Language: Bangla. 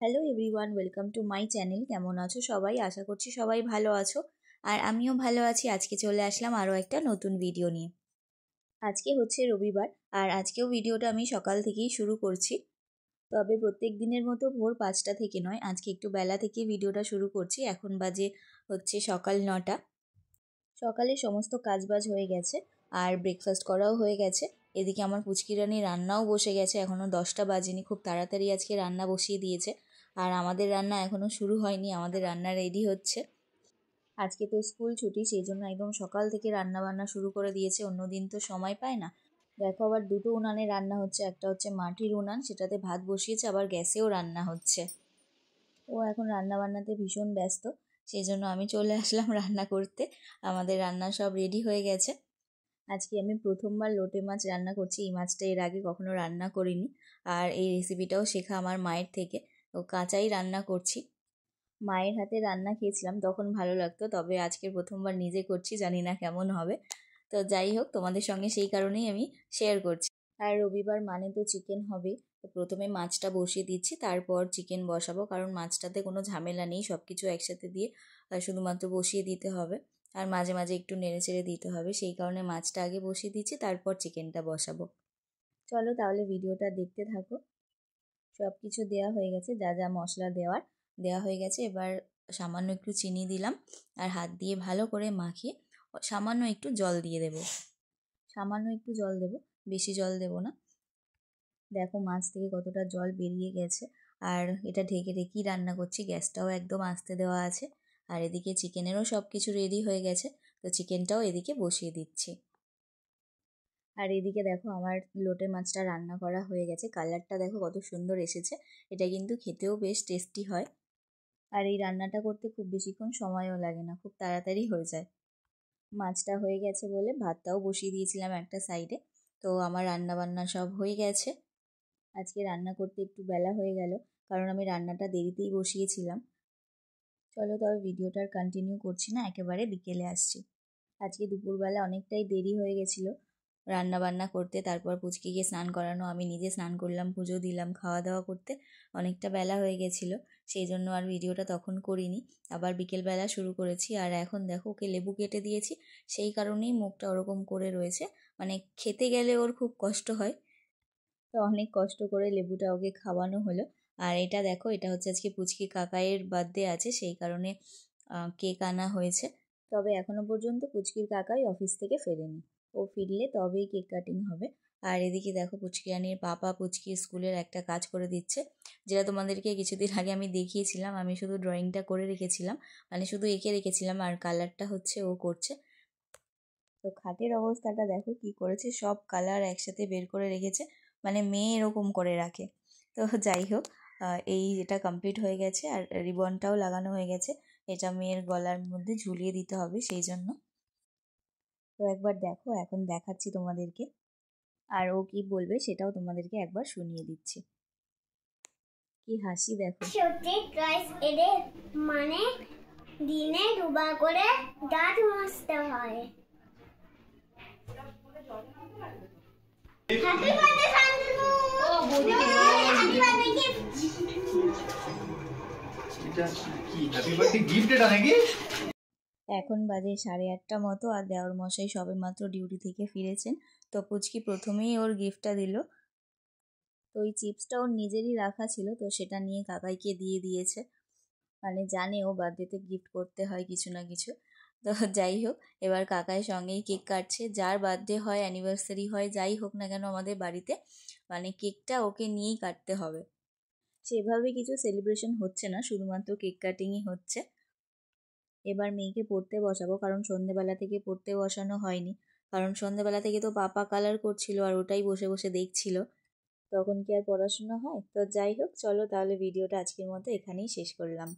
Hello everyone, welcome to my channel. কেমন আছো সবাই? আশা করছি সবাই ভালো আছো, আর আমিও ভালো আছি। আজকে চলে আসলাম আরও একটা নতুন ভিডিও নিয়ে। আজকে হচ্ছে রবিবার, আর আজকেও ভিডিওটা আমি সকাল থেকেই শুরু করছি। তবে প্রত্যেক দিনের মতো ভোর 5টা থেকে নয়, আজকে একটু বেলা থেকে ভিডিওটা শুরু করছি। এখন বাজে হচ্ছে সকাল 9টা। সকালে সমস্ত কাজবাজ হয়ে গেছে আর ব্রেকফাস্ট করাও হয়ে গেছে। এদিকে আমার পুচকি রানী রান্নাও বসে গেছে, এখনও 10টা বাজেনি। খুব তাড়াতাড়ি আজকে রান্না বসিয়ে দিয়েছে, আর আমাদের রান্না এখনও শুরু হয়নি, আমাদের রান্না রেডি হচ্ছে। আজকে তো স্কুল ছুটি, সেই জন্য একদম সকাল থেকে রান্না বান্না শুরু করে দিয়েছে। অন্যদিন তো সময় পায় না। দেখো, আবার দুটো উনানে রান্না হচ্ছে। একটা হচ্ছে মাটির উনান, সেটাতে ভাত বসিয়েছে, আবার গ্যাসেও রান্না হচ্ছে। ও এখন রান্না বান্নাতে ভীষণ ব্যস্ত, সেই জন্য আমি চলে আসলাম রান্না করতে। আমাদের রান্না সব রেডি হয়ে গেছে। আজকে আমি প্রথমবার লোটে মাছ রান্না করছি। এই মাছটা এর আগে কখনো রান্না করিনি, আর এই রেসিপিটাও শেখা আমার মায়ের থেকে। তো কাঁচাই রান্না করছি। মায়ের হাতে রান্না খেয়েছিলাম, তখন ভালো লাগতো, তবে আজকে প্রথমবার নিজে করছি, জানি না কেমন হবে। তো যাই হোক, তোমাদের সঙ্গে সেই কারণেই আমি শেয়ার করছি। আর রবিবার মানে তো চিকেন হবে। তো প্রথমে মাছটা বসিয়ে দিচ্ছি, তারপর চিকেন বসাবো, কারণ মাছটাতে কোনো ঝামেলা নেই, সব কিছু একসাথে দিয়ে শুধুমাত্র বসিয়ে দিতে হবে। আর মাঝে মাঝে একটু নেড়ে চেড়ে দিতে হবে, সেই কারণে মাছটা আগে বসিয়ে দিচ্ছি, তারপর চিকেনটা বসাবো। চলো তাহলে ভিডিওটা দেখতে থাকো। সব কিছু দেওয়া হয়ে গেছে, যা যা মশলা দেওয়া হয়ে গেছে। এবার সামান্য একটু চিনি দিলাম, আর হাত দিয়ে ভালো করে মাখিয়ে সামান্য একটু জল দিয়ে দেব। সামান্য একটু জল দেব, বেশি জল দেব না। দেখো মাছ থেকে কতটা জল বেরিয়ে গেছে। আর এটা ঢেকে ঢেকেই রান্না করছি, গ্যাসটাও একদম আস্তে দেওয়া আছে। আর এদিকে চিকেনেরও সব কিছু রেডি হয়ে গেছে, তো চিকেনটাও এদিকে বসিয়ে দিচ্ছি। আর এদিকে দেখো আমার লোটে মাছটা রান্না করা হয়ে গেছে। কালারটা দেখো কত সুন্দর এসেছে। এটা কিন্তু খেতেও বেশ টেস্টি হয়। আর এই রান্নাটা করতে খুব বেশিক্ষণ সময়ও লাগে না, খুব তাড়াতাড়ি হয়ে যায়। মাছটা হয়ে গেছে বলে ভাতটাও বসিয়ে দিয়েছিলাম একটা সাইডে। তো আমার রান্না বান্না সব হয়ে গেছে। আজকে রান্না করতে একটু বেলা হয়ে গেল, কারণ আমি রান্নাটা দেরিতেই বসিয়েছিলাম। চলো তবে ভিডিওটার কন্টিনিউ করছি না, একেবারে বিকেলে আসছি। আজকে দুপুরবেলা অনেকটাই দেরি হয়ে গেছিলো রান্না বান্না করতে। তারপর পুচকিকে স্নান করানো, আমি নিজে স্নান করলাম, পুজো দিলাম, খাওয়া দাওয়া করতে অনেকটা বেলা হয়ে গেছিলো। সেই জন্য আর ভিডিওটা তখন করিনি, আবার বিকেলবেলা শুরু করেছি। আর এখন দেখো ওকে লেবু কেটে দিয়েছি, সেই কারণেই মুখটা ওরকম করে রয়েছে। মানে খেতে গেলে ওর খুব কষ্ট হয়, তো অনেক কষ্ট করে লেবুটা ওকে খাওয়ানো হলো। আর এটা দেখো, এটা হচ্ছে আজকে পুচকি কাকাইয়ের বার্থডে আছে, সেই কারণে কেক আনা হয়েছে। তবে এখনো পর্যন্ত পুচকির কাকাই অফিস থেকে ফেরেনি, ও ফিরলে তবেই কেক কাটিং হবে। আর এদিকে দেখো পুচকি রানীর পাপা পুচকি স্কুলের একটা কাজ করে দিচ্ছে, যেটা তোমাদেরকে কিছুদিন আগে আমি দেখিয়েছিলাম। আমি শুধু ড্রয়িংটা করে রেখেছিলাম, মানে শুধু এঁকে রেখেছিলাম, আর কালারটা হচ্ছে ও করছে। তো খাটের অবস্থাটা দেখো কি করেছে, সব কালার একসাথে বের করে রেখেছে, মানে মেয়ে এরকম করে রাখে। তো যাই হোক, এই এটা কমপ্লিট হয়ে গেছে, আর রিবনটাও লাগানো হয়ে গেছে। এটা মেয়ের গলার মধ্যে ঝুলিয়ে দিতে হবে, সেই জন্য। তো একবার দেখো, এখন দেখাচ্ছি তোমাদেরকে, আর ও কি বলবে সেটাও তোমাদেরকে একবার শুনিয়ে দিচ্ছি। কি হাসি দেখো। সত্যি গাইস, এদের মানে দিনে দুবার করে দাঁত মাজতে হয়। Happy birthday Shantanu. ও বৌদি, হ্যাপি বার্থডে গিফট। এটা কি হ্যাপি বার্থডে গিফট এটা নাকি? এখন বাজে 8:30 মতো, আর দেওর মশাই সবেমাত্র ডিউটি থেকে ফিরেছেন। তো পুচকি প্রথমেই ওর গিফটটা দিল। তো ওই চিপসটা ওর নিজেরই রাখা ছিল, তো সেটা নিয়ে কাকাইকে দিয়ে দিয়েছে। মানে জানে ও বার্থডেতে গিফট করতে হয় কিছু না কিছু। তো যাই হোক, এবার কাকাই সঙ্গেই কেক কাটছে। যার বার্থডে হয়, অ্যানিভার্সারি হয়, যাই হোক না কেন আমাদের বাড়িতে, মানে কেকটা ওকে নিয়েই কাটতে হবে। সেভাবে কিছু সেলিব্রেশন হচ্ছে না, শুধুমাত্র কেক কাটিংই হচ্ছে। এবার মেয়েকে পড়তে বসাবো, কারণ সন্ধেবেলা থেকে পড়তে বসানো হয়নি। কারণ সন্ধেবেলা থেকে তো পাপা কালার করছিল, আর ওটাই বসে বসে দেখছিল। তখন কি আর পড়াশোনা হয়? তো যাই হোক, চলো তাহলে ভিডিওটা আজকের মতো এখানেই শেষ করলাম।